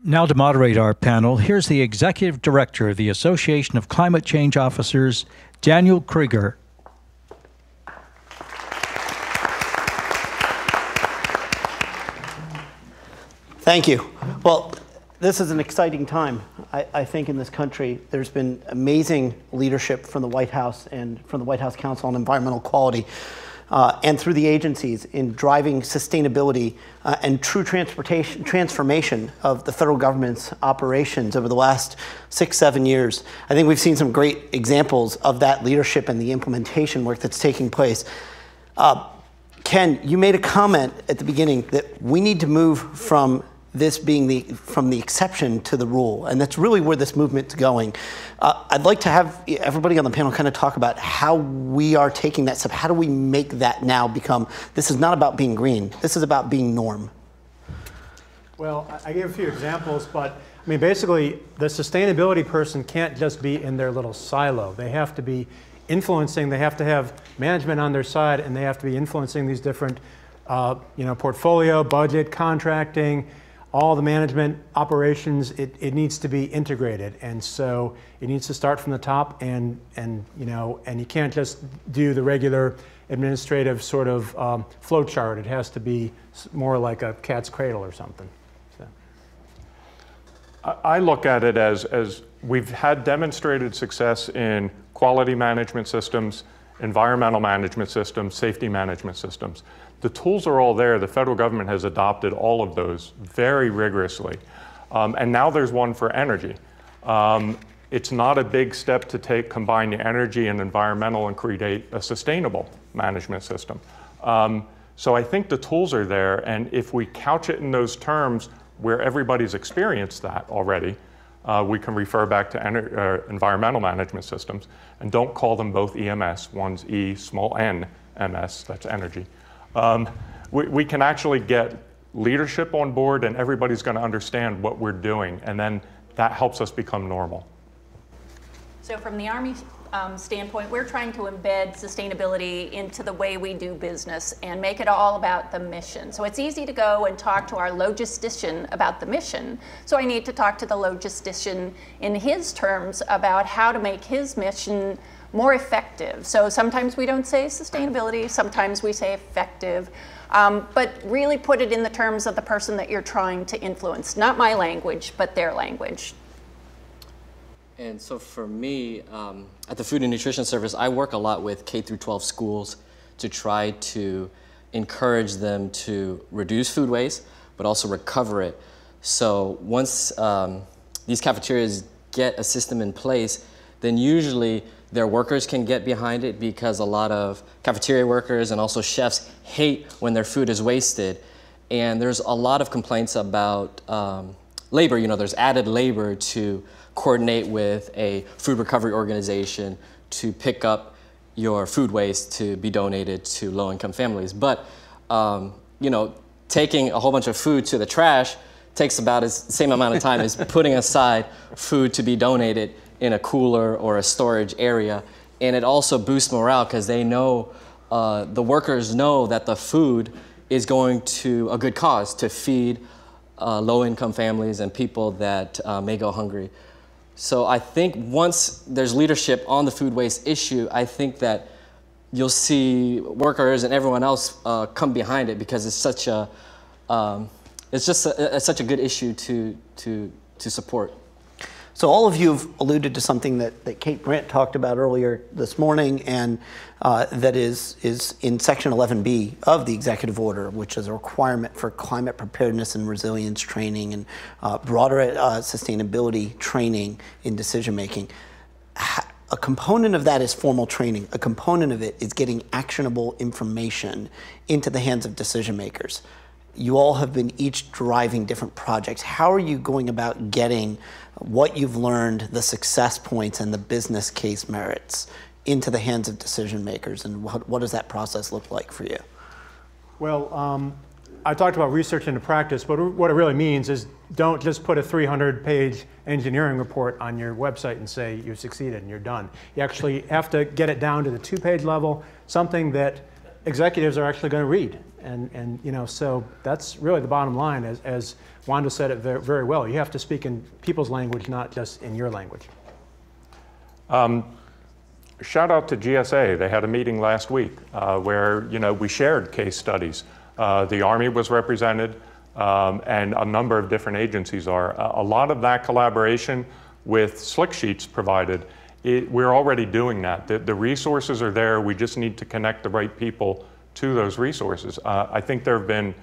Now to moderate our panel, here's the Executive Director of the Association of Climate Change Officers, Daniel Kreeger. Thank you. Well, this is an exciting time. I think in this country, there's been amazing leadership from the White House and from the White House Council on Environmental Quality and through the agencies in driving sustainability and true transformation of the federal government's operations over the last 6-7 years. I think we've seen some great examples of that leadership and the implementation work that's taking place. Ken, you made a comment at the beginning that we need to move from this being from the exception to the rule, and that's really where this movement's going. I'd like to have everybody on the panel kind of talk about how we are taking that step. How do we make that now become, this is not about being green, this is about being norm? Well, I gave a few examples, but I mean, basically, the sustainability person can't just be in their little silo. They have to be influencing, they have to have management on their side, and they have to be influencing these different portfolio, budget, contracting, all the management operations. It needs to be integrated, and so it needs to start from the top, and you can't just do the regular administrative sort of flow chart. It has to be more like a cat's cradle or something. So. I look at it as we've had demonstrated success in quality management systems, environmental management systems, safety management systems. The tools are all there. The federal government has adopted all of those very rigorously. And now there's one for energy. It's not a big step to combine the energy and environmental and create a sustainable management system. So I think the tools are there, and if we couch it in those terms where everybody's experienced that already, we can refer back to environmental management systems and don't call them both EMS. One's E, small n, MS, that's energy. We can actually get leadership on board, and everybody's going to understand what we're doing, and then that helps us become normal. So from the Army standpoint, we're trying to embed sustainability into the way we do business and make it all about the mission. So it's easy to go and talk to our logistician about the mission. So I need to talk to the logistician in his terms about how to make his mission more effective. So sometimes we don't say sustainability, sometimes we say effective, but really put it in the terms of the person that you're trying to influence. Not my language, but their language. And so for me, at the Food and Nutrition Service, I work a lot with K-12 schools to try to encourage them to reduce food waste, but also recover it. So once these cafeterias get a system in place, then usually their workers can get behind it, because a lot of cafeteria workers and also chefs hate when their food is wasted. And there's a lot of complaints about labor. There's added labor to coordinate with a food recovery organization to pick up your food waste to be donated to low-income families. But taking a whole bunch of food to the trash takes about the same amount of time as putting aside food to be donated in a cooler or a storage area. And it also boosts morale, because they know, the workers know that the food is going to a good cause to feed low-income families and people that may go hungry. So I think once there's leadership on the food waste issue, I think that you'll see workers and everyone else come behind it, because it's such a such a good issue to support. So all of you have alluded to something that Kate Brandt talked about earlier this morning, and that is in Section 11B of the executive order, which is a requirement for climate preparedness and resilience training and broader sustainability training in decision making. A component of that is formal training. A component of it is getting actionable information into the hands of decision makers. You all have been each driving different projects. How are you going about getting what you've learned, the success points and the business case merits, into the hands of decision makers, and what does that process look like for you? Well, I talked about research into practice, but what it really means is don't just put a 300-page engineering report on your website and say you've succeeded and you're done. You actually have to get it down to the 2-page level, something that executives are actually going to read. And you know, so that's really the bottom line. As Wanda said it very well, you have to speak in people's language, not just in your language. Shout out to GSA. They had a meeting last week where we shared case studies. The Army was represented, and a number of different agencies are. A lot of that collaboration with slick sheets provided, we're already doing that. The resources are there. We just need to connect the right people to those resources. I think there have been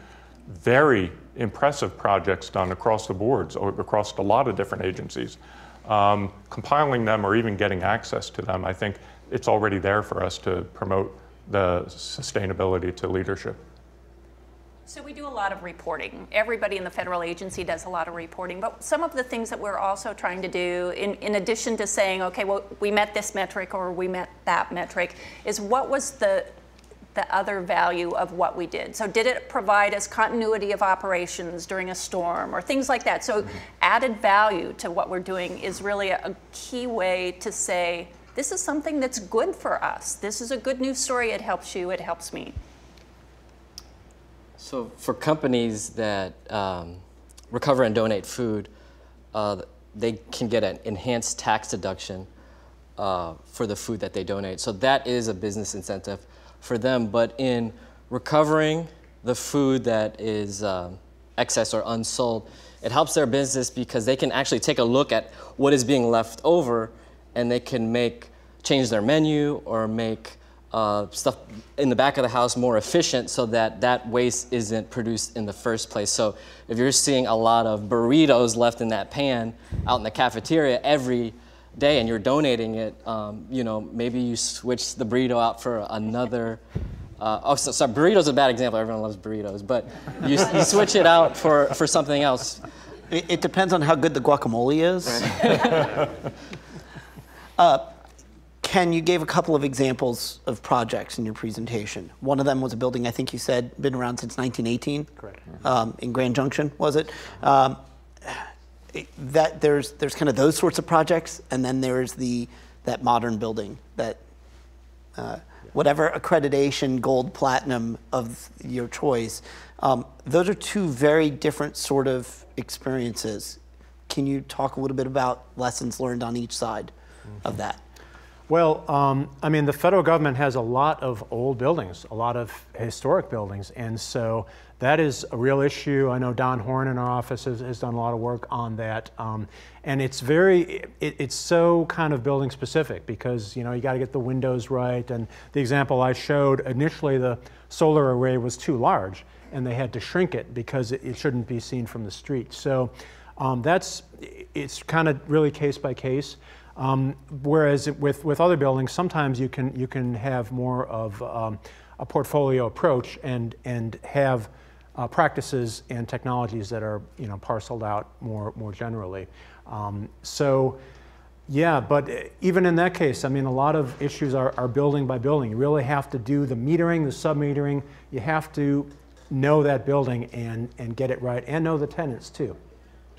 very impressive projects done across the boards, or across a lot of different agencies. Compiling them or even getting access to them, I think it's already there for us to promote the sustainability to leadership. So we do a lot of reporting. Everybody in the federal agency does a lot of reporting, but some of the things that we're also trying to do, in addition to saying, okay, well, we met this metric or we met that metric, is what was the other value of what we did. So did it provide us continuity of operations during a storm or things like that? So added value to what we're doing is really a key way to say, this is something that's good for us. This is a good news story. It helps you, it helps me. So for companies that recover and donate food, they can get an enhanced tax deduction for the food that they donate. So that is a business incentive for them. But in recovering the food that is excess or unsold, it helps their business because they can actually take a look at what is being left over, and they can change their menu or make stuff in the back of the house more efficient so that that waste isn't produced in the first place. So if you're seeing a lot of burritos left in that pan out in the cafeteria every day and you're donating it, maybe you switch the burrito out for another. Sorry, burrito's a bad example. Everyone loves burritos, but you switch it out for something else. It depends on how good the guacamole is. Right. Ken, you gave a couple of examples of projects in your presentation. One of them was a building, I think you said, been around since 1918. Correct. In Grand Junction, was it? That there's kind of those sorts of projects, and then there's that modern building that whatever accreditation, gold, platinum of your choice. Those are two very different sort of experiences. Can you talk a little bit about lessons learned on each side of that? Well, I mean, the federal government has a lot of old buildings, a lot of historic buildings, and so that is a real issue. I know Don Horn in our office has done a lot of work on that, and it's it's so kind of building specific because you got to get the windows right. And the example I showed initially, the solar array was too large, and they had to shrink it because it shouldn't be seen from the street. So it's kind of really case by case. Whereas with other buildings, sometimes you can have more of a portfolio approach and have practices and technologies that are parceled out more generally. So yeah, but even in that case, I mean, a lot of issues are building by building. You really have to do the metering, the sub-metering. You have to know that building and get it right, and know the tenants too.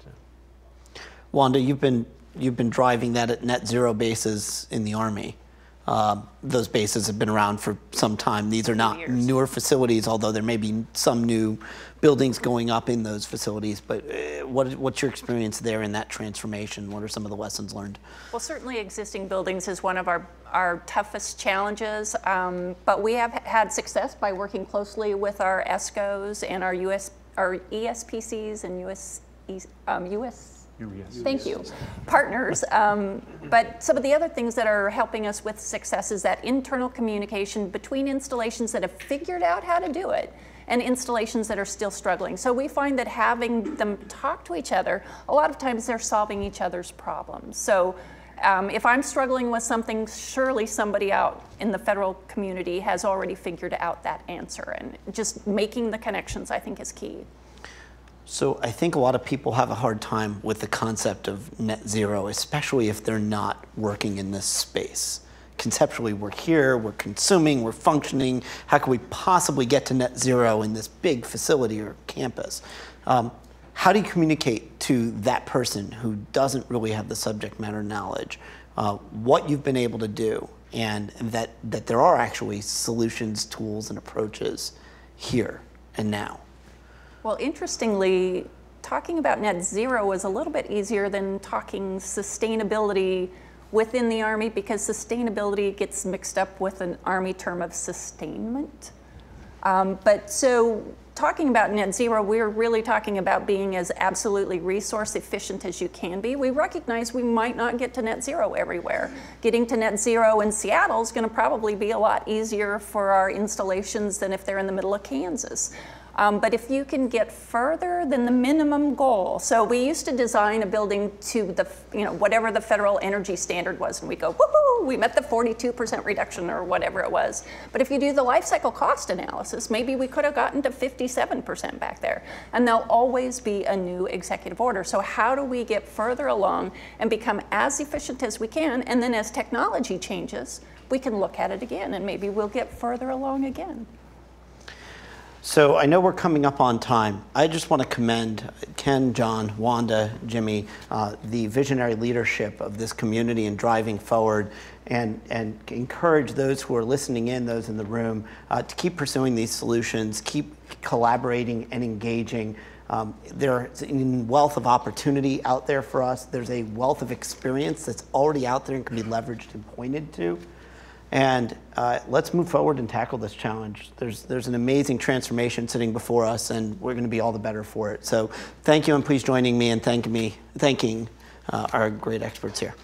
So. Wanda, you've been driving that at net zero bases in the Army. Those bases have been around for some time. These are not newer facilities, although there may be some new buildings going up in those facilities. But what's your experience there in that transformation? What are some of the lessons learned? Well, certainly existing buildings is one of our toughest challenges, but we have had success by working closely with our ESCOs and our ESPCs and US. Thank you, partners. But some of the other things that are helping us with success is that internal communication between installations that have figured out how to do it and installations that are still struggling. So we find that having them talk to each other, a lot of times they're solving each other's problems. So if I'm struggling with something, surely somebody out in the federal community has already figured out that answer, and just making the connections, I think, is key. So I think a lot of people have a hard time with the concept of net zero, especially if they're not working in this space. Conceptually, we're here, we're consuming, we're functioning. How can we possibly get to net zero in this big facility or campus? How do you communicate to that person who doesn't really have the subject matter knowledge what you've been able to do and that there are actually solutions, tools, and approaches here and now. Well, interestingly, talking about net zero is a little bit easier than talking sustainability within the Army, because sustainability gets mixed up with an Army term of sustainment. But so talking about net zero, we're really talking about being as absolutely resource efficient as you can be. We recognize we might not get to net zero everywhere. Getting to net zero in Seattle is going to probably be a lot easier for our installations than if they're in the middle of Kansas. But if you can get further than the minimum goal, so we used to design a building to the, whatever the federal energy standard was, and we go, woohoo, we met the 42% reduction or whatever it was. But if you do the life cycle cost analysis, maybe we could have gotten to 57% back there. And there'll always be a new executive order. So how do we get further along and become as efficient as we can? And then as technology changes, we can look at it again, and maybe we'll get further along again. So I know we're coming up on time. I just want to commend Ken, John, Wanda, Jimmy, the visionary leadership of this community in driving forward, and encourage those who are listening in, those in the room, to keep pursuing these solutions, keep collaborating and engaging. There's a wealth of opportunity out there for us. There's a wealth of experience that's already out there and can be leveraged and pointed to. And let's move forward and tackle this challenge. There's an amazing transformation sitting before us, and we're going to be all the better for it. So thank you, and please joining me in thanking our great experts here.